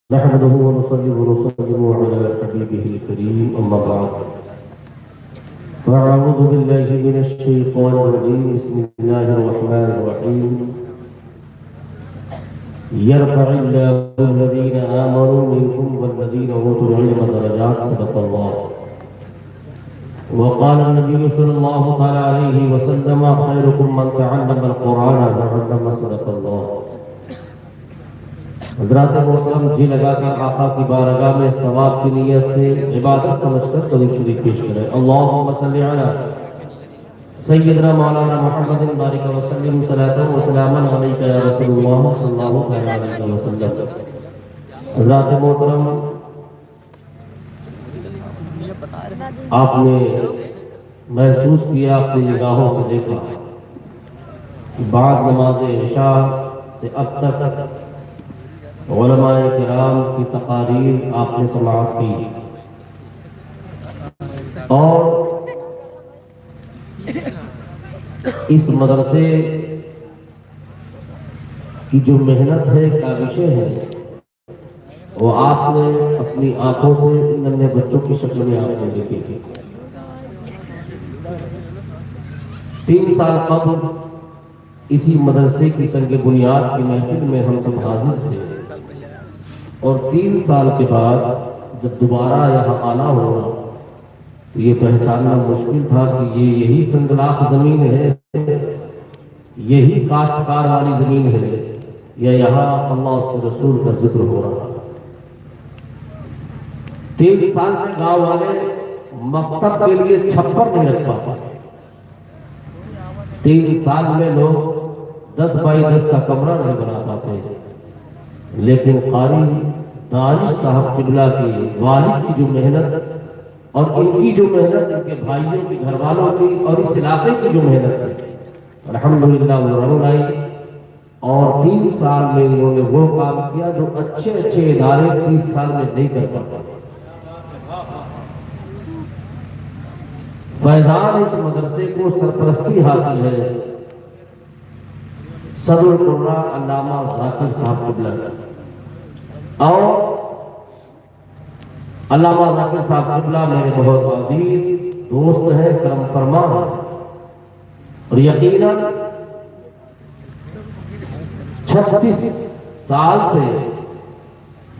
نحمده ونصلي ونسلم على حبيبه الكريم أما بعد فأعوذ بالله من الشيطان الرجيم بسم الله الرحمن الرحيم يرفع الله الذين آمنوا منكم والذين أوتوا العلم درجات صدق الله وقال النبي صلى الله عليه وسلم خيركم من تعلم القرآن وعلم صدق الله. حضرات محترم جی لگا کر آقا کی بارگاہ میں ثواب کی نیت سے عبادت سمجھ کر درود شریف پیش کریں. اللہم صلی علی سیدنا مولانا محمد بارک وسلم صلاۃ و سلاما علیک یا رسول اللہ صلی اللہ علیہ وسلم. حضرات محترم آپ نے محسوس کیا، اپنی نگاہوں سے دیکھا کہ بعد نماز عشاء سے اب تک علماء کرام کی تقاریر آپ نے سماعت کی اور اس مدرسے کی جو محنت ہے، کاوشیں ہیں، وہ آپ نے اپنی آنکھوں سے ننھے بچوں کی شکل میں آپ نے دیکھی تھی. 3 سال قبل اسی مدرسے کی سنگ بنیاد کی محفل میں ہم سب حاضر تھے اور 3 سال کے بعد جب دوبارہ یہاں آنا ہوا تو یہ پہچاننا مشکل تھا کہ یہ یہی سنگلاخ زمین ہے، یہی کاشتکار والی زمین ہے، یا یہاں اللہ اس کے رسول کا ذکر ہو رہا. 3 سال میں گاؤں والے مکتب کے لیے چھپر نہیں رکھ پاتے. 3 سال میں لوگ 10 بائی 10 کا کمرہ نہیں بنا پاتے، لیکن قاری دانش صاحب قبلہ کی والد کی جو محنت اور ان کی جو محنت، ان کے بھائیوں کی، گھر والوں کی اور اس علاقے کی جو محنت ہے، الحمدللہ وہ رنگ لائی. اور 3 سال میں انہوں نے وہ کام کیا جو اچھے ادارے 30 سال میں نہیں کر پاتے. فیضان اس مدرسے کو سرپرستی حاصل ہے صدر القرآن علامہ ذاکر صاحب قبلہ، اور علامہ ذاکر صاحب قبلہ میرے بہت عزیز دوست ہیں، کرم فرما ہیں، اور یقیناً 36 سال سے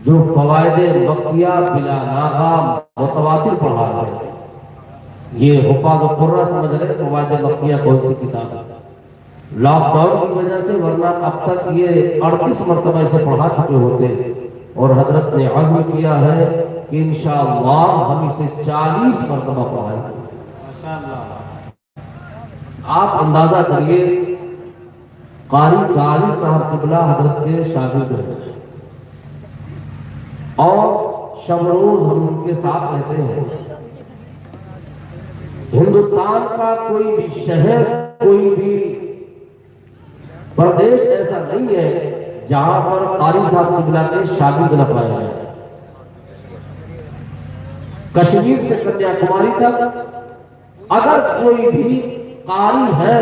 جو فوائد مکیہ بلا ناغام متواتر پڑھا ہے، یہ حفاظ القرآن سمجھ رہے فوائد مکیہ کون سی کتاب ہے. لاک ڈاؤن کی وجہ سے ورنہ اب تک یہ 38 مرتبہ اسے پڑھا چکے ہوتے، اور حضرت نے عزم کیا ہے کہ انشاءاللہ ہم اسے 40 مرتبہ پڑھائیں گے. آپ اندازہ کریے، قاری دانش صاحب قبلہ حضرت کے شاگرد ہیں اور شب روز ہم ان کے ساتھ رہتے ہیں. ہندوستان کا کوئی بھی شہر، کوئی بھی پردیش ایسا نہیں ہے جہاں پر قاری صاحب قبلہ کے شاگرد نہ پائے جائیں. کشمیر سے کنیا کماری تک اگر کوئی بھی قاری ہے،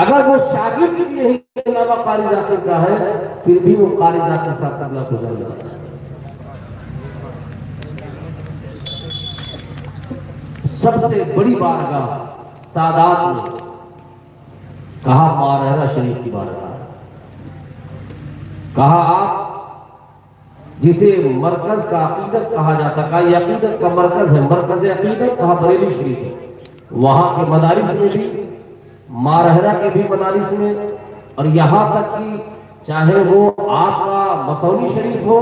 اگر وہ شاگرد بھی نہیں علامہ قاری ذاکر کا ہے، پھر بھی وہ قاری ذاکر صاحب قبلہ کو جانتا ہے. سب سے بڑی بارگاہ سادات نے کہا مارہرہ شریف کی بارگاہ، کہا آپ جسے مرکز کا عقیدت کہا جاتا، کہا یہ عقیدت کا مرکز ہے، مرکز عقیدت کہا بریلی شریف ہے. وہاں کے مدارس میں بھی، مارہرہ کے بھی مدارس میں، اور یہاں تک کہ چاہے وہ آپ کا مسوری شریف ہو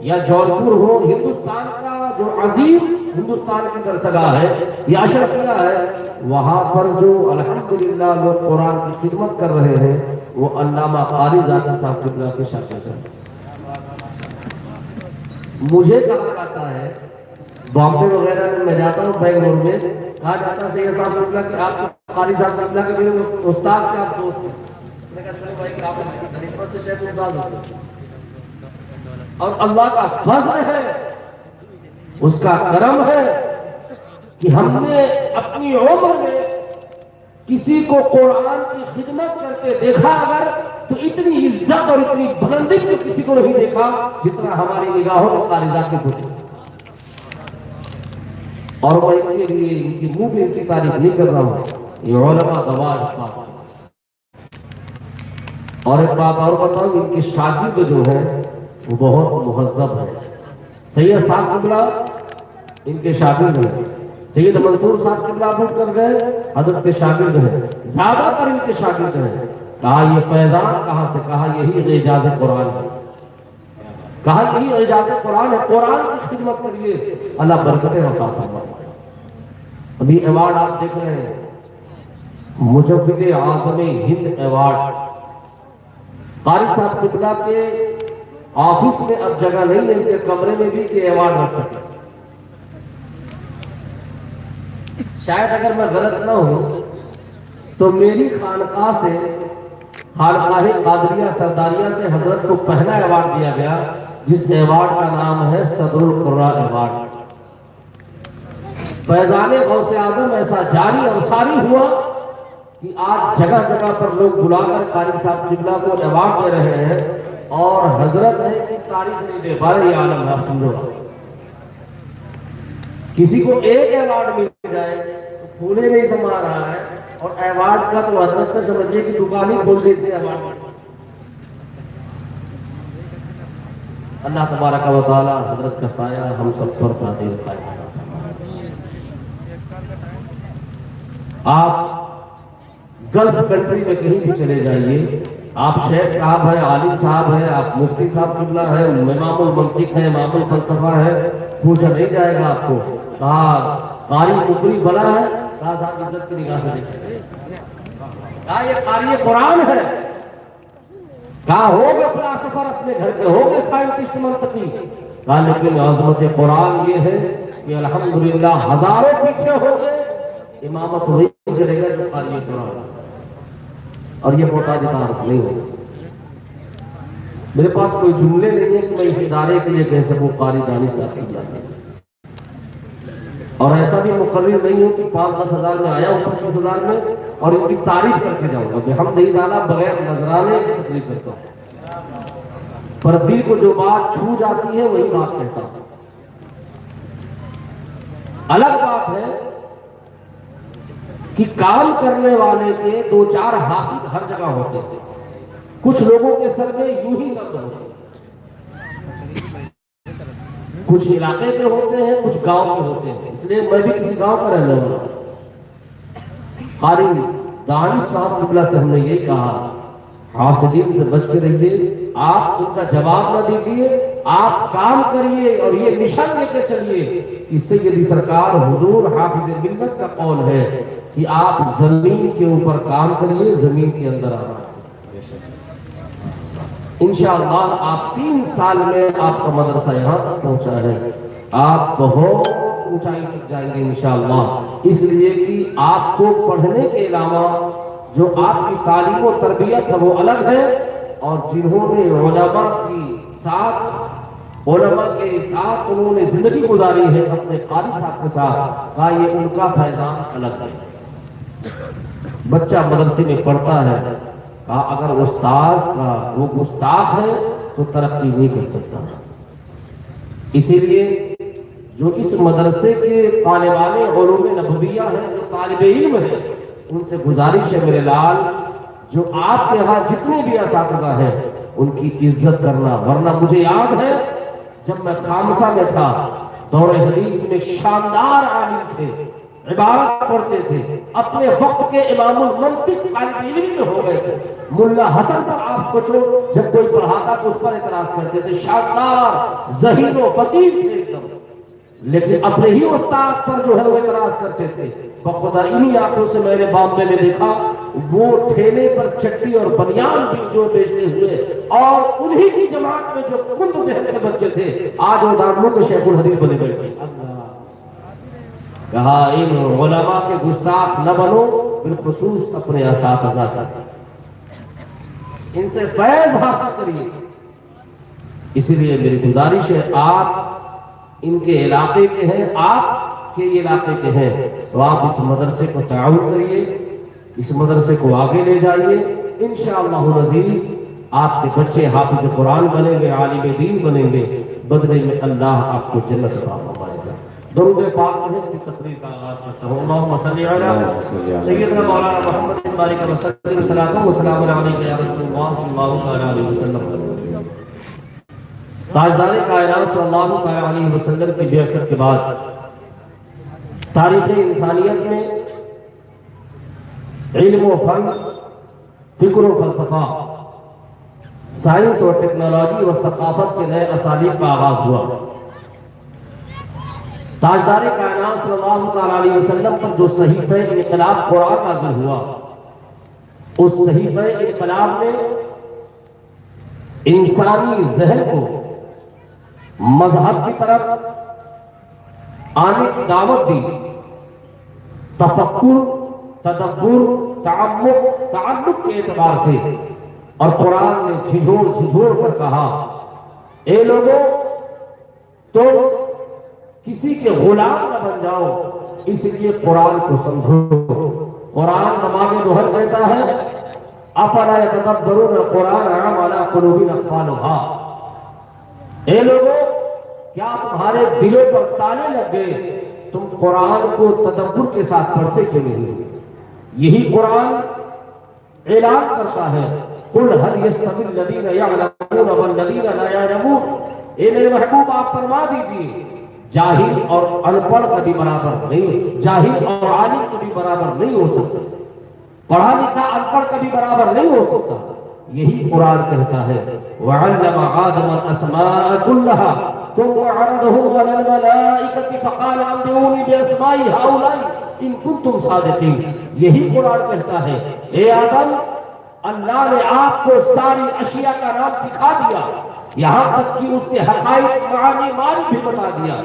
یا جونپور ہو، ہندوستان کا جو عظیم ہندوستان کی درسگاہ ہے یا اشرفیہ ہے، وہاں پر جو الحمدللہ لوگ قرآن کی خدمت کر رہے ہیں وہ علامہ قاری ذاکر صاحب قبلہ کے شاگرد ہیں. مجھے کہا جاتا ہے بامبے وغیرہ میں میں جاتا ہوں، بینگلور میں کہا جاتا ہے سید صاحب قبلہ کہ آپ قاری صاحب قبلہ کے میرے استاد کے آپ دوست ہیں. میں کہا چلو بھائی آپ نسبت سے شیخ استاد ہوتے ہیں، اور اللہ کا فضل ہے، اس کا کرم ہے کہ ہم نے اپنی عمر میں کسی کو قرآن کی خدمت کرتے دیکھا اگر تو اتنی عزت اور اتنی بلندی کو کسی کو نہیں دیکھا جتنا ہماری نگاہوں میں قاری ذاکر کو دیکھا۔ اور میں ان کی منہ پہ ان کی تعریف نہیں کر رہا ہوں، یہ علماء گواہ اس بات۔ اور ایک بات اور بتاؤں، ان کے شاگرد جو ہیں وہ بہت مہذب ہیں۔ سید صاحب قبلہ ان کے شاگرد ہیں، سید منصور صاحب قبلہ بوٹ کر گئے حضرت کے شاگرد ہیں، زیادہ تر ان کے شاگرد ہیں۔ کہا یہ فیضان کہاں سے؟ کہا یہی اعجاز قرآن ہے، کہا یہی اعجاز قرآن ہے، قرآن کی خدمت کریے اللہ برکتیں عطا فرمائے۔ ابھی ایوارڈ آپ دیکھ رہے ہیں، مجدد اعظم ہند ایوارڈ، قاری صاحب قبلہ کے آفس میں اب جگہ نہیں ہے ان کے کمرے میں بھی کہ ایوارڈ رکھ سکے۔ شاید اگر میں غلط نہ ہوں تو میری خانقاہ سے، خانقاہ قادریہ سرداریہ سے حضرت کو پہلا ایوارڈ دیا گیا، جس ایوارڈ کا نام ہے صدر القرآ ایوارڈ۔ فیضان غوث اعظم ایسا جاری اور ساری ہوا کہ آج جگہ جگہ پر لوگ بلا کر قاری صاحب قبلہ کو ایوارڈ دے رہے ہیں، اور حضرت ہے کہ تاریخ نہیں دے پا رہے۔ یہ عالم ہے، آپ سمجھو، کسی کو ایک ایوارڈ مل جائے تو پھولے نہیں سما رہا ہے، اور ایوارڈ کا تو حضرت نے سمجھے کہ دکان ہی کھول دیتے ہیں ایوارڈ۔ اللہ تبارک و تعالی حضرت کا سایہ ہم سب پر تعدیل قائم۔ آپ گلف کنٹری میں کہیں بھی چلے جائیے، آپ شیخ صاحب ہیں، عالم صاحب ہیں، آپ مفتی صاحب قبلہ ہیں، امام المنطق ہیں، امام الفلسفہ ہیں، پوچھا نہیں جائے گا آپ کو کہا قاری مقری بنا ہے، کہا صاحب عزت کی نگاہ سے دیکھیں، کہا یہ قاری قرآن ہے، کہا ہو گئے فلاسفر اپنے گھر کے، ہو گئے سائنٹسٹ منطقی، کہا لیکن عظمت قرآن یہ ہے کہ الحمدللہ ہزاروں پیچھے ہو گئے، امامت وہی کرے گا جو قاری قرآن، اور یہ محتاج تعارف نہیں ہوگا۔ میرے پاس کوئی جملے نہیں ہے کہ میں اس ادارے کے لیے کہہ سکوں قاری دانش صاحب کی جاتی ہے، اور ایسا بھی مقرر نہیں ہوں کہ 5-10 ہزار میں آیا ہوں 25 ہزار میں اور ان کی تعریف کر کے جاؤں گا کہ ہم نہیں ڈالا بغیر نذرانے کی تقریر کرتا ہوں، پر دل کو جو بات چھو جاتی ہے وہی بات کہتا ہوں۔ الگ بات ہے کہ کام کرنے والے کے 2-4 حاصل ہر جگہ ہوتے ہیں، کچھ لوگوں کے سر میں یوں ہی درد ہوتے ہیں، کچھ علاقے کے ہوتے ہیں، کچھ گاؤں کے ہوتے ہیں، اس لیے میں بھی کسی گاؤں کا رہنے والا ہوں۔ قاری دانش صاحب قبلہ سے ہم نے یہی کہا، حاسدین سے بچ کے رہیے، آپ ان کا جواب نہ دیجیے، آپ کام کریے اور یہ مشن لے کے چلیے۔ اس سے یہ سرکار حضور حافظ ملت کا قول ہے کہ آپ زمین کے اوپر کام کریے، زمین کے اندر آنا۔ انشاءاللہ آپ 3 سال میں آپ کا مدرسہ یہاں تک پہنچا ہے، آپ بہت اونچائی تک جائیں گے انشاءاللہ، اس لیے کہ آپ کو پڑھنے کے علاوہ جو آپ کی تعلیم و تربیت ہے وہ الگ ہے، اور جنہوں نے علماء کے ساتھ انہوں نے زندگی گزاری ہے اپنے قاری صاحب کے ساتھ، کہا یہ ان کا فیضان الگ ہے۔ بچہ مدرسے میں پڑھتا ہے، کہا اگر استاذ کا وہ گستاخ ہے تو ترقی نہیں کر سکتا، اسی لیے جو اس مدرسے کے طالبان علوم نبویہ ہیں، جو طالب علم ہیں، ان سے گزارش ہے میرے لال، جو آپ کے ہاں جتنے بھی اساتذہ ہیں ان کی عزت کرنا، ورنہ مجھے یاد ہے جب میں خامسہ میں تھا، دور حدیث میں شاندار عالم تھے، عبارت پڑھتے تھے، اپنے وقت کے امام المنطق طالب علم میں ہو گئے تھے۔ ملا حسن پر آپ سوچو، جب کوئی پڑھاتا تو اس پر اعتراض کرتے تھے، شاندار ذہین و فطین تھے ایک دم، لیکن اپنے ہی استاد پر جو ہے وہ اعتراض کرتے تھے۔ بخدا انہی آنکھوں سے میں نے بامبے میں دیکھا، وہ ٹھیلے پر چٹی اور بنیان بھی جو بیچتے ہوئے، اور انہی کی جماعت میں جو کند ذہن کے بچے تھے آج وہ دارالعلوم کے شیخ الحدیث بنے بیٹھے۔ کہا ان علماء کے گستاخ نہ بنو، بالخصوص اپنے اساتذہ کا، ان سے فیض حاصل کریے۔ اسی لیے میری گزارش ہے، آپ ان کے علاقے کے ہیں، آپ کے علاقے کے ہیں، تو آپ اس مدرسے کو تعاون کریے، اس مدرسے کو آگے لے جائیے، انشاءاللہ العزیز آپ کے بچے حافظ قرآن بنیں گے، عالم دین بنیں گے، بدلے میں اللہ آپ کو جنت عطا فرمائے گا۔ درود پاک پڑھیں کی تقریر کا آغاز کرتا ہوں۔ اللہم صلی علی سیدنا مولانا محمد بارک وسلم صلاۃ و سلام علیک یا رسول اللہ صلی اللہ علیہ وسلم۔ تاجدار کائنات صلی اللہ علیہ وسلم کی بعثت کے بعد تاریخ انسانیت میں علم و فن، فکر و فلسفہ، سائنس اور ٹیکنالوجی و ثقافت کے نئے اسالیب کا آغاز ہوا۔ تاجدار کائنات صلی اللہ علیہ وسلم پر جو صحیفہ انقلاب قرآن نازل ہوا، اس صحیفہ انقلاب نے انسانی ذہن کو مذہب کی طرف آنے کی دعوت دی۔ تفکر، تدبر، تعلق کے اعتبار سے، اور قرآن نے جھجھوڑ کر کہا، اے لوگوں تم کسی کے غلام نہ بن جاؤ، اس لیے قرآن کو سمجھو۔ قرآن نماغ دوہر کہتا ہے، افلا یتدبرون القرآن ام علی قلوب اقفالها۔ اے لوگوں کیا تمہارے دلوں پر تالے لگ گئے، تم قرآن کو تدبر کے ساتھ پڑھتے کیوں نہیں؟ یہی قرآن اعلان کرتا ہے، قل هل يستوي الذين يعلمون والذين لا يعلمون۔ اے میرے محبوب آپ فرما دیجئے، جاہل اور ان پڑھ کبھی برابر نہیں، جاہل اور عالم کبھی برابر نہیں ہو سکتا، پڑھا لکھا ان پڑھ کبھی برابر نہیں ہو سکتا۔ یہی قرآن کہتا ہے، وَعَلَّمَ آدَمَ الْأَسْمَاءَ كُلَّهَا ثُمَّ عَرَضَهُمْ عَلَى الْمَلَائِكَةِ فَقَالَ أَنبِئُونِي بِأَسْمَاءِ هَؤُلَاءِ إِن كُنتُمْ صَادِقِينَ۔ یہی قرآن کہتا ہے، اے آدم، اللہ نے آپ کو ساری اشیاء کا نام سکھا دیا، یہاں تک کہ اس کے حقائق معانی بھی بتا دیا۔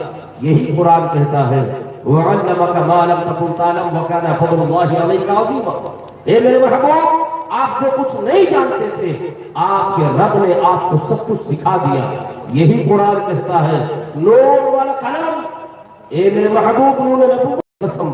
یہی قرآن کہتا ہے، وَعَلَّمَكَ مَا لَمْ تَكُنْ تَعْلَمُ وَكَانَ فَضْلُ اللَّهِ عَلَيْكَ عَظِيمًا۔ اے میرے محبوب، آپ جو کچھ نہیں جانتے تھے، آپ کے رب نے آپ کو سب کچھ سکھا دیا۔ یہی قرآن کہتا ہے، نون والقلم، اے میرے محبوب، نون نبوت قسم،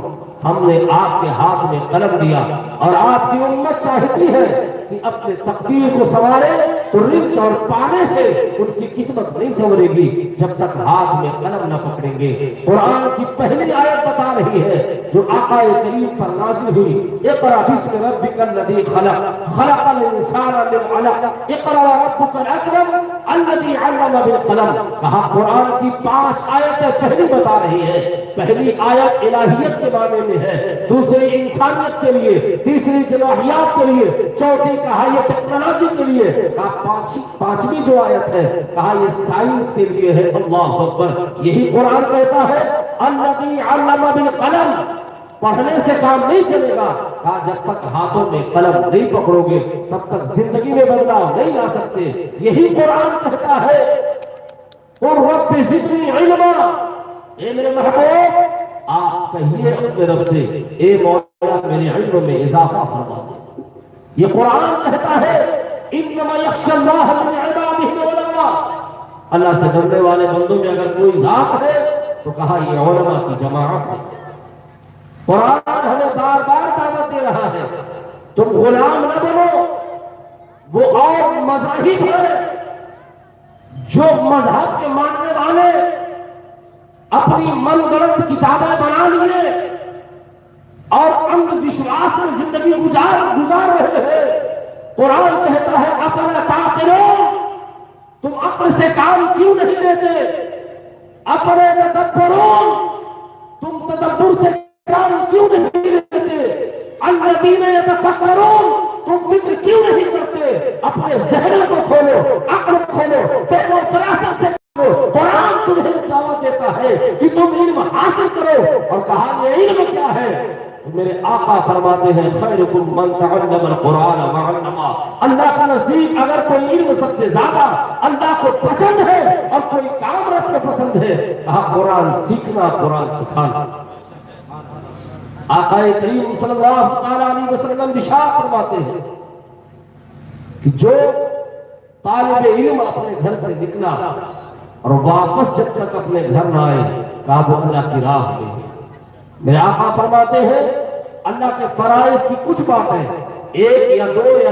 ہم نے آپ کے ہاتھ میں قلم دیا، اور آپ کی امت چاہتی ہے کہ اپنے تقدیر کو سنوارے تو رچ اور پانے سے ان کی قسمت نہیں سنورے گی جب تک ہاتھ میں قلم نہ پکڑیں گے۔ قرآن کی پہلی آیت بتا رہی ہے جو آقا کریم پر نازل ہوئی، اقرأ بسم ربک الذی خلق، خلق الانسان من علق، اقرأ وربک الاکرم الذی علم بالقلم۔ کہا قرآن کی 5 آیتیں پہلی بتا رہی ہے۔ پہلی آیت الہیت کے معنی میں ہے، دوسری انسانیت کے لیے، تیسری جناحیات کے لیے، چوتھی کہا یہ ٹیکنالوجی کے لیے، کہا پانچویں جو آیت ہے کہا یہ سائنس کے لیے ہے۔ اللہ اکبر۔ یہی قرآن کہتا ہے، الذی علم بالقلم، پڑھنے سے کام نہیں چلے گا، کہا جب تک ہاتھوں میں قلم نہیں پکڑو گے تب تک زندگی میں بدلاؤ نہیں لا سکتے۔ یہی قرآن کہتا ہے، قل رب زدنی علما۔ اے میرے محبوب، آپ کہیے اپنے رب سے، اے مولا میرے علم میں اضافہ فرما دے۔ یہ قرآن کہتا ہے، انما یخشی اللہ من عبادہ العلماء، اللہ سے ڈرنے والے بندوں میں اگر کوئی ذات ہے تو کہا یہ علماء کی جماعت ہے۔ قرآن ہمیں بار بار دعوت دے رہا ہے، تم غلام نہ بنو وہ اور مذاہب ہیں جو مذہب کے ماننے والے اپنی من گڑت کتابیں بنا لیے اور اندھ وشواس میں زندگی گزار رہے ہیں۔ قرآن کہتا ہے، افلا تعقلون، تم عقل سے کام کیوں نہیں لیتے؟ افلا تدبرون، تم تدبر سے کام کیوں نہیں لیتے؟ الذین یتفکرون، تم فکر کیوں نہیں کرتے؟ اپنے ذہن کو کھولو، عقل کھولو، فہم و فراست سے کھولو۔ قرآن تمہیں دعوت دیتا ہے کہ تم علم حاصل کرو، اور کہا یہ علم کیا ہے؟ میرے آقا فرماتے ہیں، خیرکم من تعلم القرآن وعلمہ۔ اللہ کے نزدیک اگر کوئی علم سب سے زیادہ اللہ کو پسند ہے اور کوئی کام رب کو پسند ہے، کہا قرآن سیکھنا، قرآن سکھانا۔ آقا کریم صلی اللہ علیہ وسلم ارشاد فرماتے ہیں کہ جو طالب علم اپنے گھر سے نکلا اور واپس جب تک اپنے گھر نہ آئے، کہا وہ اللہ کی راہ میں۔ میرے آقا فرماتے ہیں، اللہ کے فرائض کی کچھ باتیں 1 یا 2 یا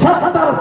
70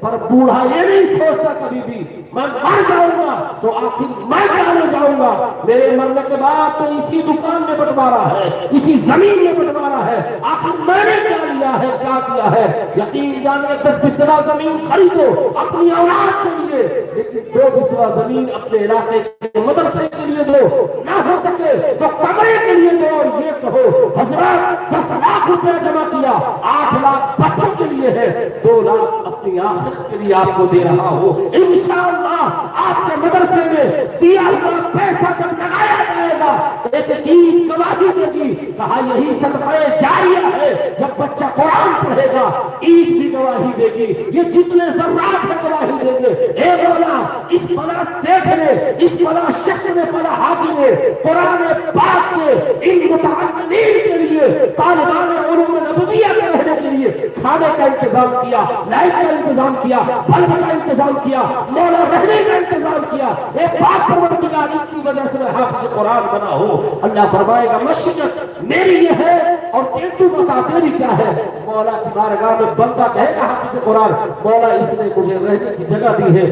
پر بوڑھا یہ نہیں سوچتا کبھی بھی میں مر جاؤں گا تو آخر میں جانے جاؤں گا، میرے مرنے کے بعد تو اسی دکان میں بٹوارا ہے، اسی زمین میں بٹوارا ہے، آخر میں نے کیا لیا ہے، کیا کیا ہے۔ یقین جانے 10 بسرا زمین خریدو اپنی اولاد کے لیے، لیکن 2 بسرا زمین اپنے علاقے کے مدرسے کے لیے دو، نہ ہو سکے تو کمرے کے لیے دو، اور یہ کہو حضرت 10 لاکھ روپے جمع کیا، 8 لاکھ بچوں کے لیے ہے، 2 لاکھ اپنی آخرت کے لیے آپ کو دے رہا ہوں، انشاءاللہ آپ کے مدرسے میں دیا ہوا پیسہ جب لگایا جائے گا ایک عید گواہی دے گی، کہا یہی صدقہ جاریہ ہے، جب بچہ قرآن پڑھے گا عید بھی گواہی دے گی، یہ جتنے ذرات ہیں گواہی دیں گے۔ اے مولا اس فلاں سیٹھ نے، اس فلاں شخص نے، فلاں حاجی نے قرآن پاک کے ان متعلمین کے لیے، طالبان علوم نبویہ کے رہنے کے لیے کھانے کا انتظام کیا، لائٹ کا انتظام کیا، بلب کا انتظام کیا، مولا رہنے کا انتظام کیا، اے پاک پروردگار اس کی وجہ سے میں حافظ قرآن بنا ہوں۔ اللہ فرمائے گا مشیت میری یہ ہے اور تو بتا تیری کیا ہے۔ مولا کی بارگاہ میں بندہ کہے گا حافظ قرآن مولا اس نے مجھے رہنے کی جگہ دی ہے،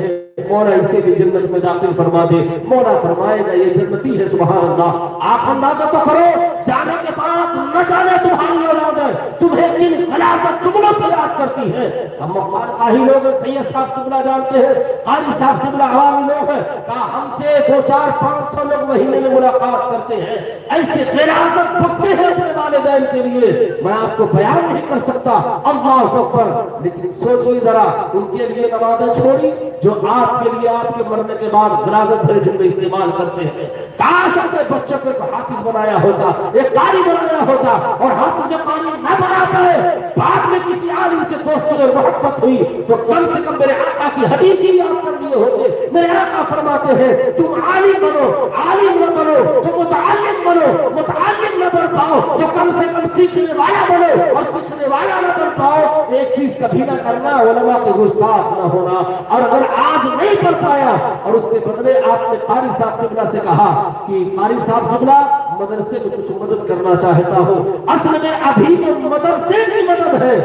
مولا اسے بھی جنت میں داخل فرما دے۔ مولا فرمائے گا یہ جنتی ہے، سبحان اللہ۔ آپ اندازہ تو کرو جانے کے بعد نہ جانے تمہاری اولاد ہے تمہیں کن غلاظت جملوں سے یاد کرتی ہے۔ ہم مخالقاہی لوگ ہیں، سید صاحب قبلہ جانتے ہیں، قاری صاحب قبلہ عوامی لوگ ہیں، کہا ہم سے 2-4-500 لوگ مہینے میں ملاقات کرتے ہیں، ایسے غلاظت بھگتے ہیں اپنے والدین کے لیے میں آپ کو بیان نہیں کر سکتا۔ اللہ اکبر۔ لیکن سوچو ذرا ان کے لیے نمازیں چھوڑی جو آپ کے لیے آپ کے مرنے کے بعد غلاظت بھرے جملے استعمال کرتے ہیں۔ کاش اپنے بچوں کو حافظ بنایا ہوتا، ایک قاری بنایا ہوتا، اور حافظ قاری نہ بنا پائے بعد میں کسی عالم سے دوستی اور محبت ہوئی تو کم سے کم میرے آقا کی حدیث ہی یاد کر لیے ہوتے۔ میرے آقا فرماتے ہیں تم عالم بنو، عالم نہ بنو تو متعلم بنو، متعلم نہ بن پاؤ تو کم سے کم سیکھنے والا بنو، اور سیکھنے والا نہ بن پاؤ ایک چیز کبھی نہ کرنا علماء کے گستاخ نہ ہونا۔ اور اگر آج نہیں پڑھ پایا اور اس کے بدلے آپ نے قاری صاحب قبلہ سے کہا کہ قاری صاحب قبلہ مدرسے میں کچھ مدد کرنا چاہتا ہوں، اصل میں ابھی تو مدرسے کی مدد ہے،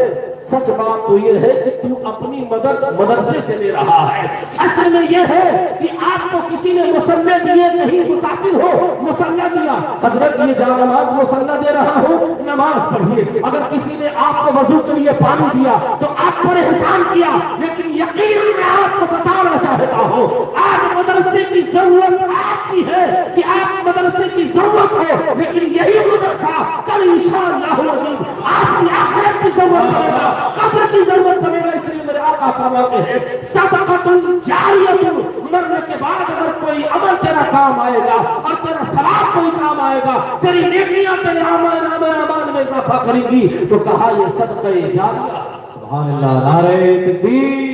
سچ بات تو یہ ہے کہ تو اپنی مدد مدرسے سے لے رہا ہے۔ اصل میں یہ ہے کہ آپ کو کسی نے مصلح دیے، کہیں مسافر ہو مصلح دیا، حضرت یہ جا نماز مصلح دے رہا ہوں نماز پڑھیے۔ اگر کسی نے آپ کو وضو کے لیے پانی دیا تو آپ پر احسان کیا، لیکن یقین میں آپ کو بتانا چاہتا ہوں آج مدرسے کی ضرورت آپ کی ہے کہ آپ مدرسے کی ضرورت ہو، لیکن یہی مدرسہ کل انشاءاللہ العزیز آپ کی آخرت کی ضرورت پڑے گا، قبر کی ضرورت پڑے گا۔ اس لیے میرے آقا فرماتے ہیں صدقۃ جاریۃ، مرنے کے بعد اگر کوئی عمل تیرا کام آئے گا اور تیرا ثواب کوئی کام آئے گا، تیری نیکیاں تیرے اعمال میں اضافہ کریں گی، تو کہا یہ صدقہ جاریہ۔ سبحان اللہ، نعرہ تکبیر،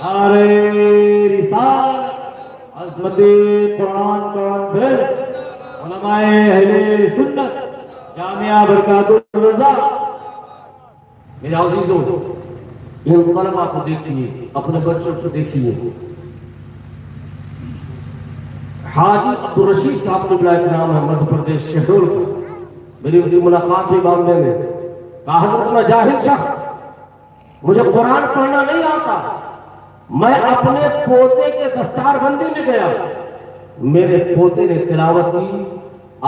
نعرہ رسالت، عظمت قرآن کانفرنس، علماء اہل سنت جامعہ برکات الرضا۔ میرے عزیزوں ان طلبہ کو دیکھیے، اپنے بچوں کو دیکھیے۔ حاجی عبدالرشید صاحب قبلہ کے نام ہے، مدھیہ پردیش شہڈول کا۔ میری ان کی ملاقات ہوئی معاملے میں، کہا حضرت میں جاہل شخص، مجھے قرآن پڑھنا نہیں آتا، میں اپنے پوتے کے دستار بندی میں گیا، میرے پوتے نے تلاوت کی،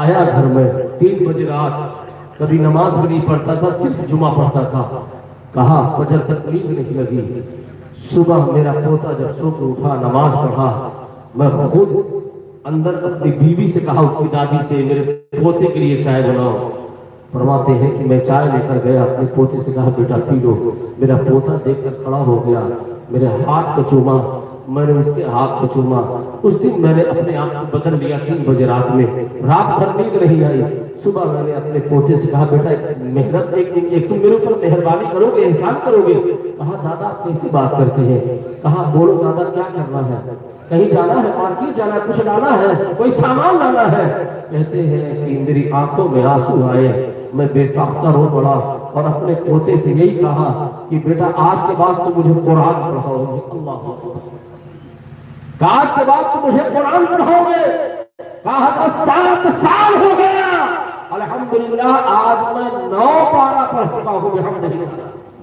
آیا گھر میں 3 بجے رات، کبھی نماز بھی نہیں پڑھتا تھا، صرف جمعہ پڑھتا تھا، کہا فجر تک نیند نہیں لگی، صبح میرا پوتا جب سو کے اٹھا نماز پڑھا، میں خود اندر اپنی بیوی سے کہا، اس کی دادی سے میرے پوتے کے لیے چائے بناؤ۔ فرماتے ہیں کہ میں چائے لے کر گیا، اپنے پوتے سے کہا بیٹا پی لو، میرا پوتا دیکھ کر کھڑا ہو گیا، میرے ہاتھ کو چوما، میں نے اس کے ہاتھ کو چوما۔ اس دن میں نے اپنے آپ کو بدل لیا 3 بجے رات میں، رات بھر نیند نہیں آئی، صبح میں نے اپنے پوتے سے کہا بیٹا محنت ایک تم میرے اوپر مہربانی کرو گے، احسان کرو گے؟ کہا دادا آپ کیسی بات کرتے ہیں؟ کہا بولو دادا کیا کرنا ہے؟ کہیں جانا ہے، مارکیٹ جانا ہے، کچھ لانا ہے، کوئی سامان لانا ہے؟ کہتے ہیں کہ میری آنکھوں میں آنسو آئے، میں بے ساختہ رو پڑا اور اپنے پوتے سے یہی کہا کہ بیٹا آج کے بعد تو مجھے قرآن پڑھاؤ گے۔ اللہ اکبر، کہ آج کے بعد تو مجھے قرآن پڑھاؤ گے۔ کہا 7 سال ہو گیا، الحمدللہ آج میں 9 پارہ پڑھ چکا ہوں، بحمدللہ۔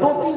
2-3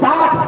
60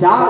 4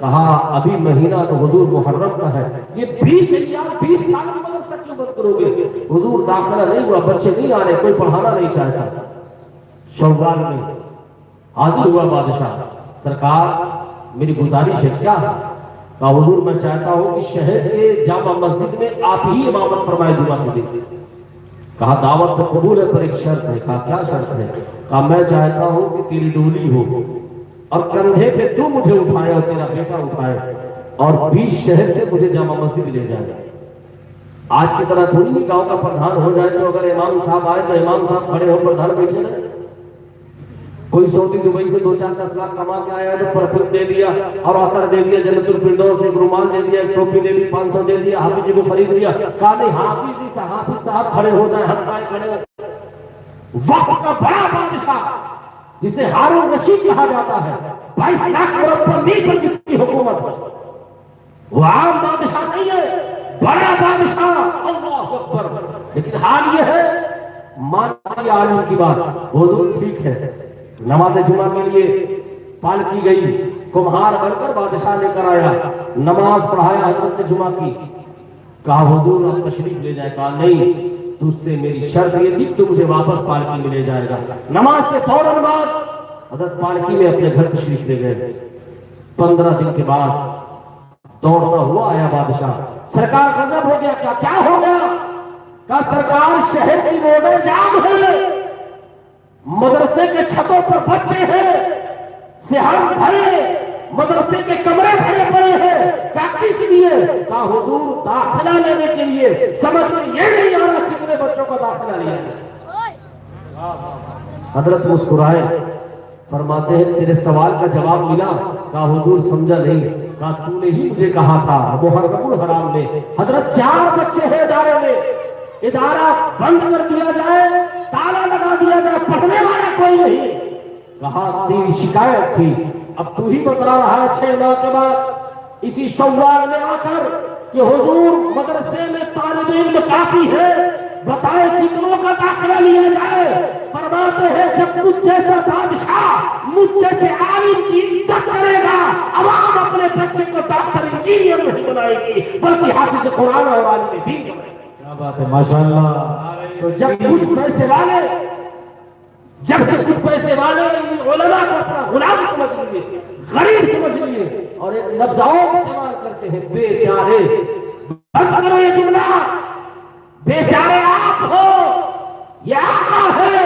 کہا ابھی مہینہ تو حضور محرم کا ہے، یہ 20 ایام 20 سال کی مدرسہ کیوں بند کرو گے؟ حضور داخلہ نہیں ہوا، بچے نہیں آ رہے، کوئی پڑھانا نہیں چاہتا۔ شوال میں حاضر ہوا بادشاہ، سرکار میری گزارش ہے کیا ہے؟ کہا حضور میں چاہتا ہوں کہ شہر کے جامع مسجد میں آپ ہی امامت فرمائے جمعہ کے دن۔ کہا دعوت تو قبول ہے پر ایک شرط ہے۔ کہا کیا شرط ہے؟ کہا میں چاہتا ہوں کہ تیری ڈولی ہو اور کندھے پہ تو مجھے اٹھائے اور تیرا بیٹا اٹھائے اور 20 شہر سے مجھے جامع مسجد لے جائے۔ آج کی طرح تھوڑی نہیں گاؤں کا پردھان ہو جائے تو اگر امام صاحب آئے تو امام صاحب کھڑے ہو پردھان بیٹھے رہے۔ کوئی سعودی دبئی سے 2-4-10 لاکھ کما کے آیا تو پرفیوم دے دیا اور عطر دے دیا، جنت الفردوس ایک رومال دے دیا، ایک ٹوپی دے دی، 500 دے دیا، حافظ جی کو خرید لیا۔ کہا نہیں، حافظ صاحب کھڑے ہو جائیں، ہر پائے کھڑے ہو۔ وقت کا بڑا بادشاہ جسے ہارون رشید کہا جاتا ہے، 22 لاکھ مربع میل پر جس کی حکومت ہے، وہ عام بادشاہ نہیں ہے، بڑا بادشاہ، اللہ اکبر۔ لیکن حال یہ ہے، مانتی عالم کی بات، حضور ٹھیک ہے، نماز جمعہ کے لیے پالکی گئی، کمہار بن کر بادشاہ لے کر آیا، نماز پڑھایا حضرت جمعہ کی۔ کہا حضور اب تشریف لے جائے۔ کہا نہیں، تجھ سے میری شرط یہ تھی کہ تو مجھے واپس پالکی میں لے جائے گا۔ نماز کے فوراً بعد حضرت پالکی میں اپنے گھر تشریف لے گئے۔ 15 دن کے بعد دوڑتا ہوا آیا بادشاہ، سرکار غضب ہو گیا۔ کیا ہو گیا؟ کہا سرکار شہر کی روڈیں جام ہے، مدرسے کے چھتوں پر بچے ہیں، صحن بھرے، مدرسے کے کمرے بھرے پڑے ہیں۔ کہا کس لیے؟ کہا حضور داخلہ لینے کے لیے، سمجھ میں یہ نہیں آ رہا کتنے بچوں کا داخلہ لیا ہے۔ حضرت مسکرائے، فرماتے ہیں تیرے سوال کا جواب ملا؟ کہا حضور سمجھا نہیں۔ کہا تو نے ہی مجھے کہا تھا محرم الحرام میں حضرت 4 بچے ہیں ادارے میں، ادارہ بند کر دیا جائے، تالا لگا دیا جائے، پڑھنے والا کوئی نہیں۔ کہا تیری شکایت تھی، اب تو ہی بتا رہا ہے 6 ماہ کے بعد اسی شوال میں آ کر کہ حضور مدرسے میں طالب علم کافی ہے، بتائے کتنوں کا داخلہ لیا جائے؟ فرماتے ہیں جب مجھ جیسا بادشاہ مجھ جیسے عالم کی عزت کرے گا، عوام اپنے بچے کو ڈاکٹر انجینئر نہیں بنائے گی بلکہ حافظ قرآن اور عالم دین بنائے گی۔ کیا بات ہے، ماشاءاللہ۔ تو جب کچھ پیسے والے، جب سے کچھ پیسے والے علماء کو اپنا غلام سمجھ لیے، غریب سمجھ لیے اور ایک لفظ اور استعمال کرتے ہیں بیچارے۔ بند کرو یہ جملہ، بیچارے آپ ہو، یہ آقا ہے،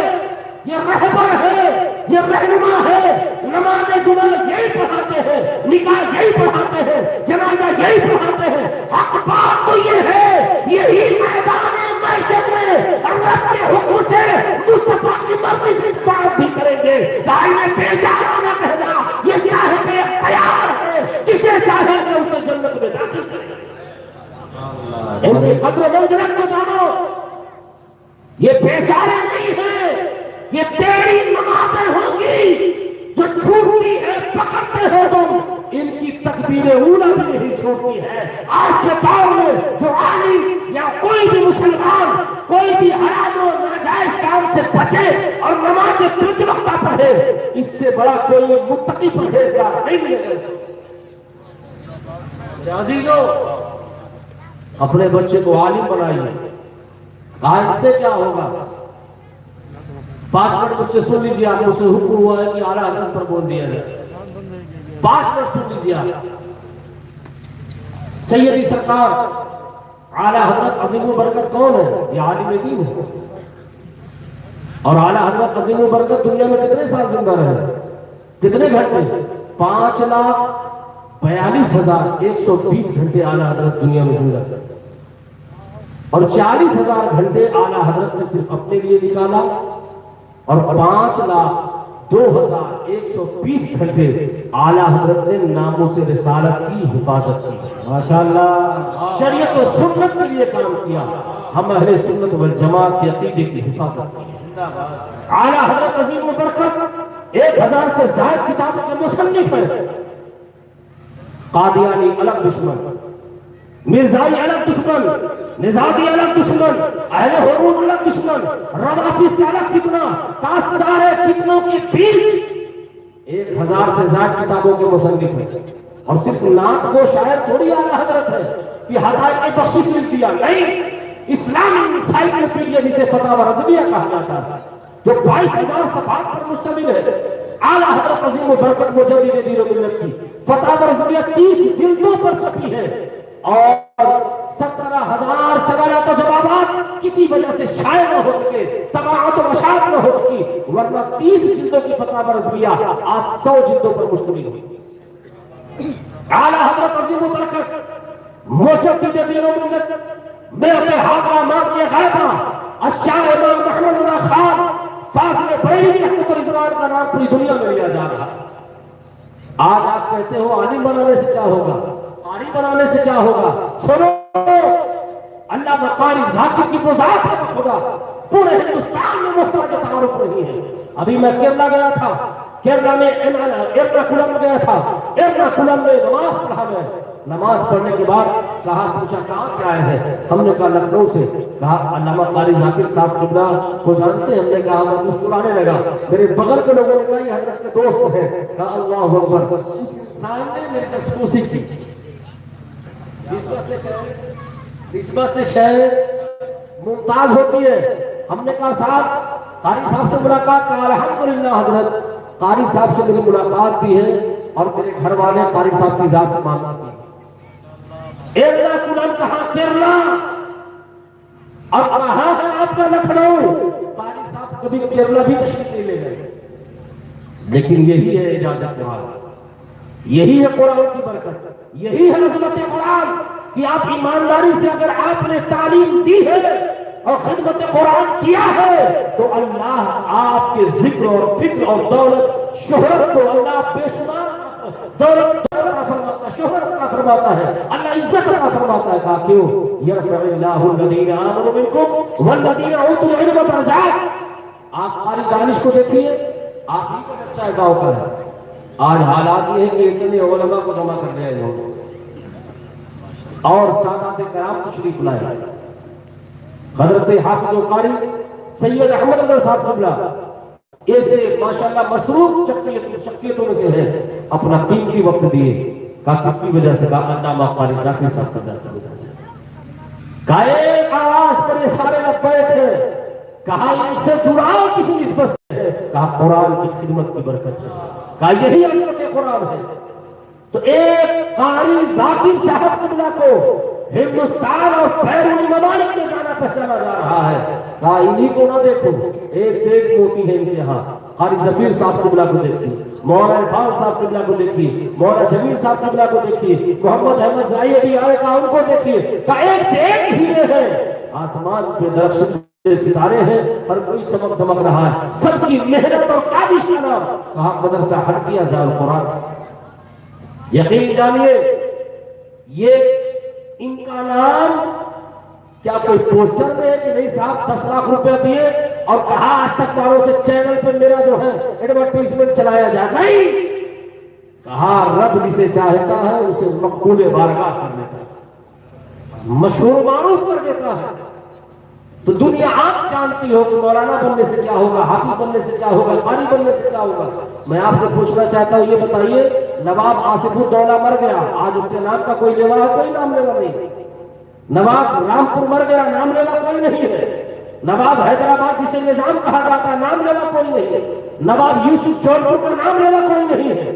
یہ رہبر ہے، یہ رہنما ہے، نماز جمعہ یہی پڑھاتے ہیں، نکاح یہی پڑھاتے ہیں، جنازہ یہی پڑھاتے ہیں۔ حق بات تو یہ ہے، یہی میدان معیشت میں اللہ کے حکم سے مصطفیٰ کی مرضی سے اطاعت بھی کریں گے۔ دائیں بیچارہ نہ کہنا، یہ صاحب اختیار ہے، جسے چاہے گا اسے جنت میں داخل کرے گا۔ ان کی قدر و منزلت کو جانو، یہ بیچارے نہیں ہیں، یہ تیری نمازیں ہوں گی جو چھوٹتی ہے، پکڑتے ہو تم، ان کی تکبیر اولا بھی نہیں چھوٹتی ہے۔ آج کے دور میں جو عالم یا کوئی بھی مسلمان کوئی بھی حرام و ناجائز کام سے بچے اور نماز 5 وقتہ پڑھے، اس سے بڑا کوئی متقی پرہیزگار نہیں ملے گا۔ عزیزو، اپنے بچے کو عالم بنائیے۔ کہا سے کیا ہوگا؟ 5 منٹ مجھ سے سن لیجیے، آپ مجھ سے حکم ہوا ہے کہ اعلیٰ حضرت پر بول دیا جائے۔ 5 منٹ سن لیجیے آپ۔ سیدی سرکار اعلیٰ حضرت عظیم و برکت کون ہے؟ یہ عالم دین ہے۔ اور اعلیٰ حضرت عظیم و برکت دنیا میں کتنے سال زندہ رہے؟ کتنے گھنٹے؟ 5,42,120 گھنٹے اعلیٰ حضرت دنیا میں زندہ رہے، اور 40,000 گھنٹے اعلیٰ حضرت نے صرف اپنے لیے نکالا، اور 5,02,120 گھنٹے اعلیٰ حضرت نے ناموس رسالت کی حفاظت کی۔ ماشاءاللہ، شریعت و سنت کے لیے کام کیا، ہم اہل سنت والجماعت کے عقیدے کی حفاظت کی۔ اعلیٰ حضرت عظیم و برکت 1000 سے زائد کتابوں کے مصنف ہیں۔ قادیانی الگ دشمن، مرزائی الگ دشمن، نژادی الگ دشمن، اہل حروم الگ دشمن، روافظ کا الگ فتنہ، کا سارے فتنوں کے بیچ 1000 سے زائد کتابوں کے مصنف ہیں۔ اور صرف نعت گو شاعر تھوڑی اعلیٰ حضرت ہے کہ ہدایت کی بخشش ملتی ہے، نہیں، اسلامی انسائکلوپیڈیا جسے فتاوی رضویہ کہا جاتا ہے جو 22,000 صفحات پر مشتمل ہے، اعلیٰ حضرت عظیم و برکت مجدد دین و ملت کی فتاوی رضویہ 30 جلدوں پر چھپی ہے، اور 17,000 سوالات و جوابات کسی وجہ سے شائع نہ ہو سکے، طباعت و مشاعت نہ ہو سکی، ورنہ 30 جلدوں کی فتاوی رضویہ آج 100 جلدوں پر مشتمل ہے۔ اعلیٰ حضرت عظیم و برکت مجدد دین و ملت میرے حاضرہ ماضی غیبہ الشاعر امام محمد رضا خان فاضل بریلوی رحمۃ رضوان کا نام پوری دنیا میں لیا جا رہا ہے۔ آج آپ کہتے ہو عالم بنانے سے کیا ہوگا، قاری بنانے سے کیا ہوگا، سنو، اللہ قاری ذاکر کی وہ ذات ہے خدا پورے ہندوستان میں محتاج تعارف نہیں ہے۔ ابھی میں کیرلا گیا تھا، کیرلا میں ایرناکولم گیا تھا، ایرناکولم میں نماز پڑھا میں، نماز پڑھنے کے بعد کہا، پوچھا کہاں سے آئے ہیں، ہم نے کہا لکھنؤ سے، کہا علامہ قاری ذاکر صاحب قبلہ کو جانتے ہیں، ہم نے کہا، میں مسکرانے لگا، میرے بغل کے لوگوں نے کہا یہ حضرت کے دوست ہیں، کہا اللہ اکبر، اس انسان نے میری تسبوسی کی، نسبت سے شہر ممتاز ہوتی ہے۔ ہم نے کہا صاحب قاری صاحب سے ملاقات، کہا الحمدللہ حضرت قاری صاحب سے میری ملاقات بھی ہے اور میرے گھر والے قاری صاحب کی ذات سے مانتے ہیں۔ ایرناکولم کہاں، کیرلا، اب کہاں ہے آپ کا لکھنؤ؟ قاری صاحب کبھی کیرلا بھی تشریف نہیں لے گئے، لیکن یہی ہے اجازت قرآن، یہی ہے قرآن کی برکت، یہی ہے عظمت قرآن کہ آپ ایمانداری سے اگر آپ نے تعلیم دی ہے اور خدمت قرآن کیا ہے تو اللہ آپ کے ذکر اور فکر اور دولت شہرت کو اللہ بے شمار دولت عطا فرماتا ہے، شہرت عطا فرماتا ہے، اللہ عزت عطا فرماتا ہے۔ کہا کیوں؟ یرفع اللہ الذین آمنوا منکم والذین اوتوا العلم درجات۔ آپ قاری دانش کو دیکھیے، آپ ہی کا بچہ گاؤں کا ہے، آج حالات یہ ہے کہ اتنے علماء کو جمع کر رہے ہیں اور سادات کرام تشریف لائے۔ حضرت حافظ و قاری سید احمد رضا صاحب قبلہ ایسے ماشاءاللہ مسرور شخصیتوں میں سے ہے، اپنا قیمتی وقت دیے، کہا کس کی وجہ سے، کہا علامہ قاری ذاکر صاحب کی وجہ سے، کہا ایک آواز پر یہ سارے لبیک ہیں، کہا ان سے جڑاؤ کسی نسبت سے، کہا قرآن کی خدمت کی برکت ہے، کہا یہی عظمت قرآن ہے۔ تو ایک قاری ذاکر صاحب قبلہ کو ہندوستان اور بیرونی ممالک میں جانا پہچانا جا رہا ہے، کہا انہی کو نہ دیکھو، ایک سے ایک موتی ہے ان کے یہاں، قاری ظفیر صاحب قبلہ کو دیکھیے، مولانا عرفان صاحب قبلہ کو دیکھیے، مولانا جمیل صاحب قبلہ کو دیکھیے، محمد احمد زائی ابھی آئے، کہا ان کو دیکھیے، کہا ایک سے ایک ہیرے ہیں، آسمان پہ درخشتے ستارے ہیں، ہر کوئی چمک دمک رہا ہے، سب کی محنت اور کاوش کا نام، کہا مدرسہ حلقیہ ذا القرآن۔ یقین جانیے یہ ان کا نام کیا کوئی پوسٹر میں ہے کہ نہیں صاحب 10 لاکھ روپے دیے اور کہا آج تک والوں سے چینل پہ میرا جو ہے ایڈورٹائزمنٹ چلایا جائے، نہیں، کہا رب جسے چاہتا ہے اسے مقبول بارگاہ کر دیتا ہے، مشہور معروف کر دیتا ہے۔ تو دنیا آپ جانتی ہو کہ مولانا بننے سے کیا ہوگا، حافظ بننے سے کیا ہوگا، قاری بننے سے کیا ہوگا۔ میں آپ سے پوچھنا چاہتا ہوں، یہ بتائیے نواب آصف الدولہ مر گیا، آج اس کے نام کا کوئی لیوا ہے؟ کوئی نام لیوا نہیں۔ نواب رامپور مر گیا، نام لیوا کوئی نہیں ہے۔ نواب حیدرآباد جسے نظام کہا جاتا ہے، نام لیوا کوئی نہیں ہے۔ نواب یوسف جونپور کا نام لیوا کوئی نہیں ہے،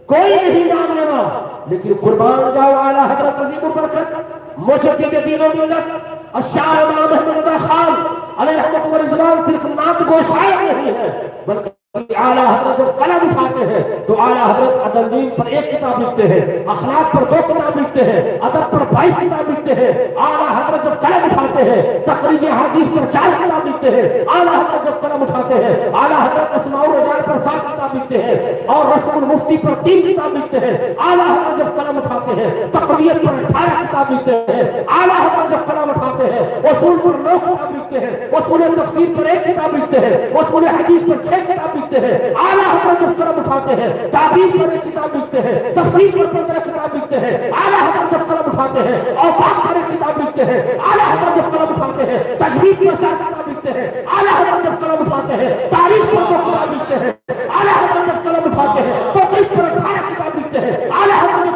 کوئی نہیں نام لیوا، لیکن قربان جاؤ اعلیٰ حضرت عظیم البرکت مجدد دین و ملت الشاعر امام محمد رضا خان علیہ رحمۃ و رضوان صرف نعت گو شاعر نہیں ہے، بلکہ اعلیٰ حضرت جب قلم اٹھاتے ہیں تو اعلیٰ حضرت تنظیم پر 1 کتاب لکھتے ہیں، اخلاق پر 2 کتاب لکھتے ہیں، ادب پر 22 کتاب لکھتے ہیں۔ اعلیٰ حضرت جب قلم اٹھاتے ہیں تخریج حدیث پر 4 کتاب لکھتے ہیں۔ اعلیٰ حضرت جب قلم اٹھاتے ہیں اعلیٰ حضرت اسماء الرجال پر 7 کتاب لکھتے ہیں اور رسم المفتی پر 3 کتاب لکھتے ہیں۔ اعلیٰ حضرت جب قلم اٹھاتے ہیں تقویت پر 18 کتاب لکھتے ہیں۔ اعلیٰ حضرت جب قلم اٹھاتے ہیں اصول پر 9 کتاب لکھتے ہیں، اصول تفسیر پر 1 کتاب لکھتے ہیں، اصول حدیث پر 6 کتاب لکھتے ہیں۔ اعلیٰ حضرت جب قلم اٹھاتے ہیں تعبیر پر 1 کتاب لکھتے ہیں، تفسیر پر 15 کتاب لکھتے ہیں۔ اعلیٰ حضرت جب قلم اٹھاتے ہیں اوقاف پر 1 کتاب لکھتے ہیں۔ اعلیٰ حضرت جب قلم اٹھاتے ہیں تجوید پر 4 کتاب لکھتے ہیں۔ اعلیٰ حضرت جب قلم اٹھاتے ہیں تاریخ پر 2 کتاب لکھتے ہیں۔ اعلیٰ حضرت جب قلم اٹھاتے ہیں تو پر 18 کتاب لکھتے ہیں۔ اعلیٰ حضرت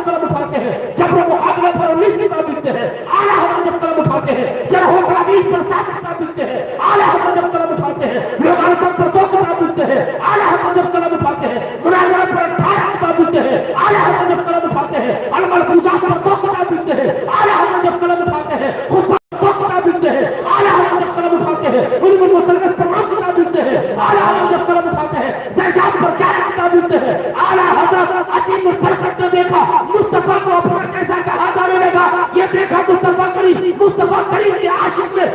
ہیں, زیجات پر کیا کتاب ملتے ہیں. اعلیٰ حضرت عظیم البرکت نے دیکھا مصطفیٰ کو اپنا کیسا کہا جانے لگا. یہ دیکھا مصطفیٰ کریم کے عاشق نے,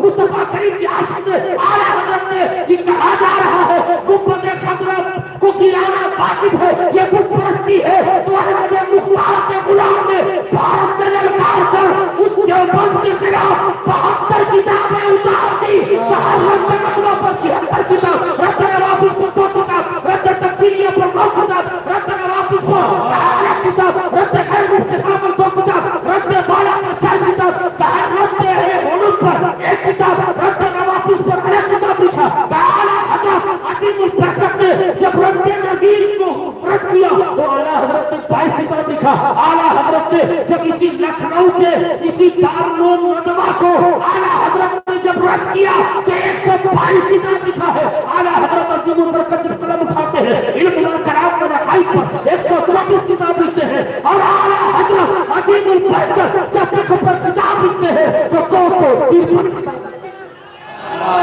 مصطفیٰ کریم کے عاشق نے, اعلیٰ حضرت نے یہ کہا جا رہا ہے گنبد خضرا کو گرانا واجب ہے, یہ بت پرستی ہے. تو احمد مختار کے غلام نے بھارت سے للکار کر اس دیوبند کے خلاف 72 کتابیں اتار دی. رد مطلع پر 76 کتاب, رد نوافذ پر 2 کتاب, رد تفسیریہ پر 9 کتاب, رد نوافذ پر 8 کتاب, رد خیر مصطفیٰ پر 2 کتاب, رد بالا پر 4 کتاب, رد اہل حنوف پر 1 کتاب, رد نوافذ پر 1 کتاب لکھا. اعلیٰ حضرت عظیم البرکت نے جب رد نظیر کو رد کیا تو اعلیٰ حضرت نے 22 کتاب لکھا. اعلیٰ حضرت نے جب اسی لکھنؤ کے اسی دارالعلوم ندوہ کو اعلیٰ حضرت نے جب رد کیا تو 122 کتاب لکھا ہے. اعلیٰ حضرت عظیم البرکت جب قلم اٹھاتے ہیں علم اور کلام و حقائق پر 134 کتاب لکھتے ہیں, اور اعلیٰ حضرت عظیم البرکت جب فقہ پر کتاب لکھتے ہیں تو 253 کتاب.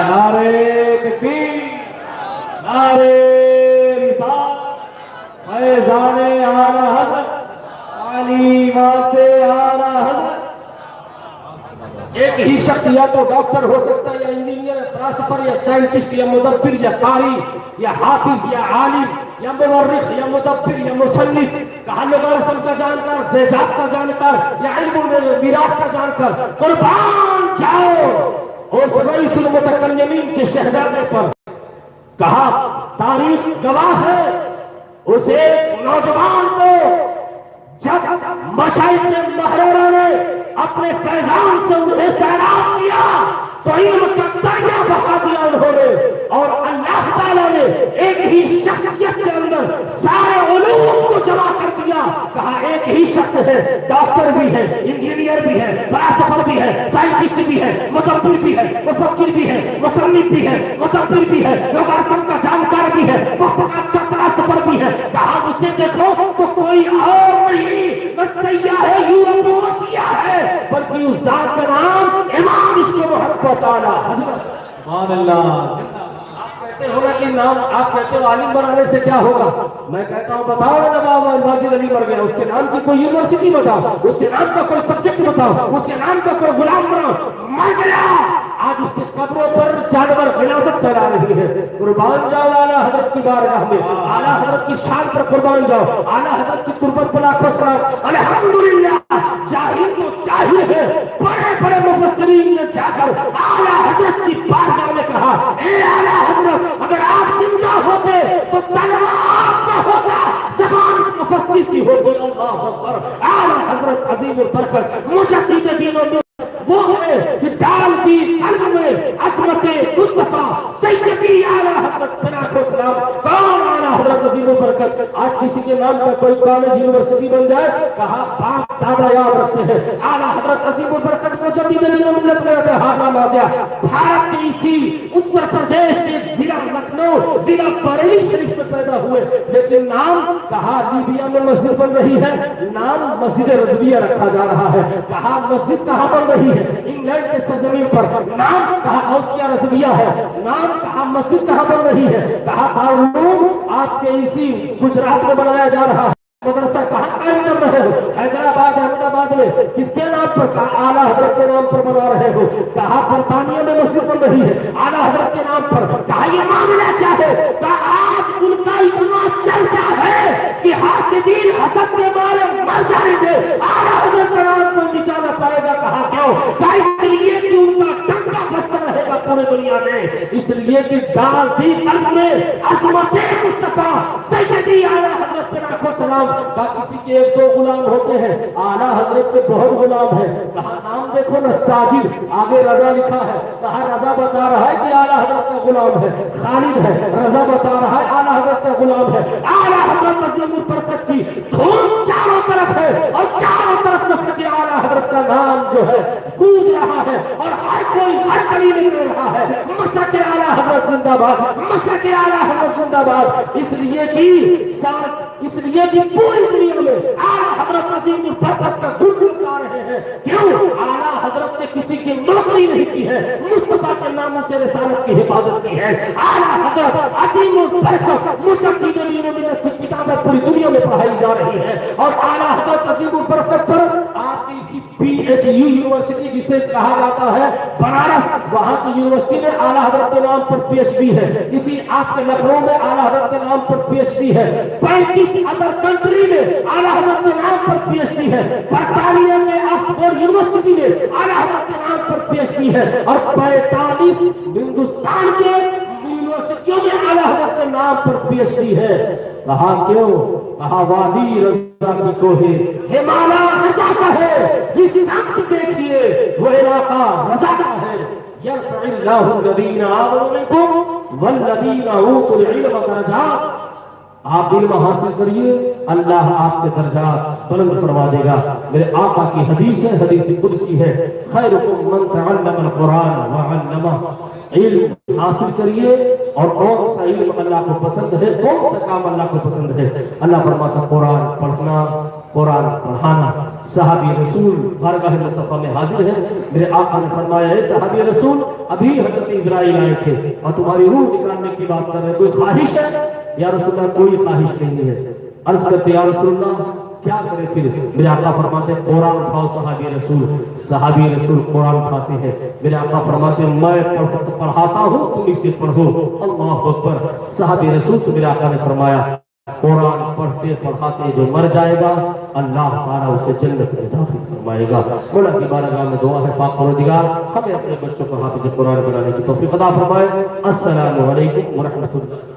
نعرے تکبیر, نعرے رسالت, فیضان اعلیٰ حضرت, تعلیمات اعلیٰ حضرت. ایک ہی شخص یا تو ڈاکٹر ہو سکتا ہے, یا انجینئر, یا فلاسفر, یا سائنٹسٹ, یا مدبر, یا قاری, یا حافظ, یا عالم, یا مورخ, یا مدبر, یا مصنف, کہا لوگارسم کا جانکار, زیجات کا جانکار, یا علم میراث کا جانکار. قربان جاؤ اس رئیس المتکلمین کے شہزادے پر. کہا تاریخ گواہ ہے اس ایک نوجوان کو جب مشائخ محرورہ نے اپنے فیضان سے انہیں سیراب کیا تو علم کا دریا بہا دیا انہوں نے, اور اللہ تعالیٰ نے ایک ہی شخصیت کے اندر سارے علوم کو جمع کر دیا. کہا ایک ہی شخص ہے, ڈاکٹر بھی ہے, انجینئر بھی ہے, فلاسفر بھی ہے, سائنٹسٹ بھی ہے, مدبر بھی ہے, مفکر بھی ہے, مصنف بھی ہے, مدبر بھی ہے, لوگارسم کا جانکار بھی ہے, وقت کا اچھا فلاسفر بھی ہے. کہا اسے دیکھو تو کوئی اور نہیں بس سیاح ہے, یورپ و ایشیا ہے, بلکہ اس ذات کا نام امام عشق و محبت اعلیٰ حضرت. سبحان اللہ. کہتے ہو نا کہ نام آپ کہتے ہو عالم بنانے سے کیا ہوگا, میں کہتا ہوں بتاؤ نا نواب واجد علی مر گیا, اس کے نام کی کوئی یونیورسٹی بتاؤ, اس کے نام کا کوئی سبجیکٹ بتاؤ, اس کے نام کا کوئی غلام بناؤ, مر گیا. آج اس کی قبروں پر جانور غلاظت پھیلا رہی ہے. قربان جاؤ اعلیٰ حضرت کی بارگاہ میں, اعلیٰ حضرت کی شان پر قربان جاؤ, اعلیٰ حضرت کی تربت پر لاکھوں سلام. الحمدللہ جاہل تو جاہل ہے, بڑے بڑے مفسرین نے جا کر اعلیٰ حضرت کی بارگاہ میں کہا اے اعلیٰ حضرت اگر آپ زندہ ہوتے تو تلوار آپ کا ہوتا, زبان مفسر کی ہوتی. اللہ اکبر. اعلیٰ حضرت عظیم البرکت مجدد دین و وہ ہے کہ ڈال دی قلب میں عظمت مصطفیٰ سیدی اعلیٰ حضرت پناہ و سلام. کون اعلیٰ حضرت عظیم البرکت. آج کسی کے نام کا کوئی کالج یونیورسٹی بن جائے, کہا باپ دادا یاد رکھتے ہیں اعلیٰ حضرت عظیم البرکت کو جدید دین و ملت میں اتحاد نام آ گیا. بھارت کے اسی اتر پردیش کے ایک ضلع لکھنؤ, ضلع بریلی شریف میں پیدا ہوئے, لیکن نام کہا لیبیا میں مسجد بن رہی ہے, نام مسجد رضویہ رکھا جا رہا ہے. کہا مسجد کہاں بن رہی ہے, انگلینڈ کے سرزمین پر. نام کہا اوسیا رضویہ ہے, نام کہا مسجد کہاں بن رہی ہے, کہا دارالعلوم آپ کے اسی گجرات میں بنایا جا رہا ہے. مدرسہ کہاں قائم کر رہے ہو, حیدرآباد احمد آباد میں, کس کے نام پر, کہا اعلیٰ حضرت کے نام پر بنا رہے ہو. کہا برطانیہ میں مسجد بن رہی ہے اعلیٰ حضرت کے نام پر. کہا یہ معاملہ کیا ہے, کہا آج ان کا اتنا چرچا ہے کہ حاسدین حسد کے مارے مر جائیں گے, اعلیٰ حضرت کا نام کوئی بچا نہ پائے گا. کہا کیوں, کہا اس لیے کہ ان کا ڈنکا بجتا رہے گا پورے دنیا میں, اس لیے کہ ڈال دی قلب میں عظمت مصطفیٰ سیدی اعلیٰ حضرت پناہ و سلام. کہا کسی کے ایک دو غلام ہوتے ہیں, اعلیٰ حضرت کے بہت غلام ہیں. کہا نام دیکھو نا ساجد, آگے رضا لکھا ہے. کہا رضا بتا رہا ہے کہ اعلیٰ حضرت کا غلام ہے. خالد ہے, رضا بتا رہا ہے اعلیٰ حضرت کا غلام ہے. اعلیٰ حضرت عظیم البرکت کی دھوم چاروں طرف ہے, اور چاروں طرف مسجد مسلک اعلیٰ حضرت کا نام جو ہے گونج رہا ہے اور ہر کوئی ہر گلی میں کہہ رہا ہے مسلک اعلیٰ حضرت زندہ باد، مسلک اعلیٰ حضرت زندہ باد، اس لیے کہ پوری دنیا میں اعلیٰ حضرت عظیم البرکت کا گنگن گا رہے ہیں۔ کیوں؟ اعلیٰ حضرت نے کسی کی نوکری نہیں کی ہے، مصطفیٰ کے نام سے رسالت کی حفاظت کی ہے۔ اعلیٰ حضرت عظیم البرکت مجدد دین و ملت کی کتابیں پوری دنیا میں پڑھائی جا رہی ہیں، اور اعلیٰ حضرت عظیم البرکت پر آپ کی PHU یونیورسٹی جسے کہا جاتا ہے بنارس، وہاں کی یونیورسٹی میں اعلیٰ حضرت کے نام پر PhD ہے، اسی آپ کے لکھنؤ میں اعلیٰ حضرت کے نام پر PhD ہے، 35 ادر کنٹری میں اعلیٰ حضرت کے نام پر PhD ہے، برطانیہ کے آکسفورڈ یونیورسٹی میں اعلیٰ حضرت کے نام پر PhD ہے، اور 45 ہندوستان کے یونیورسٹیوں میں اعلیٰ حضرت کے نام پر PhD ہے۔ کہا کیوں؟ کہا وادی رضا کی کوہ ہمالیہ رضا کا ہے، جس سمت دیکھیے وہ علاقہ رضا کا ہے۔ یرفع اللہ الذین آمنوا منکم والذین اوتوا العلم درجات، آپ علم حاصل کریے، اللہ آپ کے درجات بلند فرما دے گا۔ میرے آقا کی حدیث ہے، حدیث قدسی ہے، خیرکم من تعلم القرآن وعلمہ، علم حاصل کریے، اور کون سا علم اللہ کو پسند ہے، کون سا کام اللہ کو پسند ہے؟ اللہ فرماتا قرآن پڑھنا، قرآن پڑھانا۔ صحابی رسول بارگاہ مصطفیٰ میں حاضر ہے، میرے آقا نے فرمایا اے صحابی رسول، ابھی حضرت اسرائیل آئے تھے اور تمہاری روح نکالنے کی بات کر رہے ہیں، کوئی خواہش ہے؟ یا رسول اللہ کوئی خواہش نہیں ہے۔ عرض کرتے یا رسول اللہ کیا کرے پھر؟ میرے آقا فرماتے ہیں قرآن اٹھاؤ۔ صحابی رسول قرآن اٹھاتے ہیں، میرے آقا فرماتے ہیں میں پڑھاتا ہوں، تم اسے پڑھو۔ اللہ اکبر۔ صحابی رسول سے میرے آقا نے فرمایا قرآن پڑھتے پڑھاتے جو مر جائے گا اللہ تعالیٰ اسے جنت میں داخل فرمائے گا۔ مولا کی بارگاہ میں دعا ہے پاک پروردگار ہمیں اپنے بچوں کو حافظ قرآن بنانے کی توفیق عطا فرمائے۔ السلام علیکم ورحمۃ اللہ۔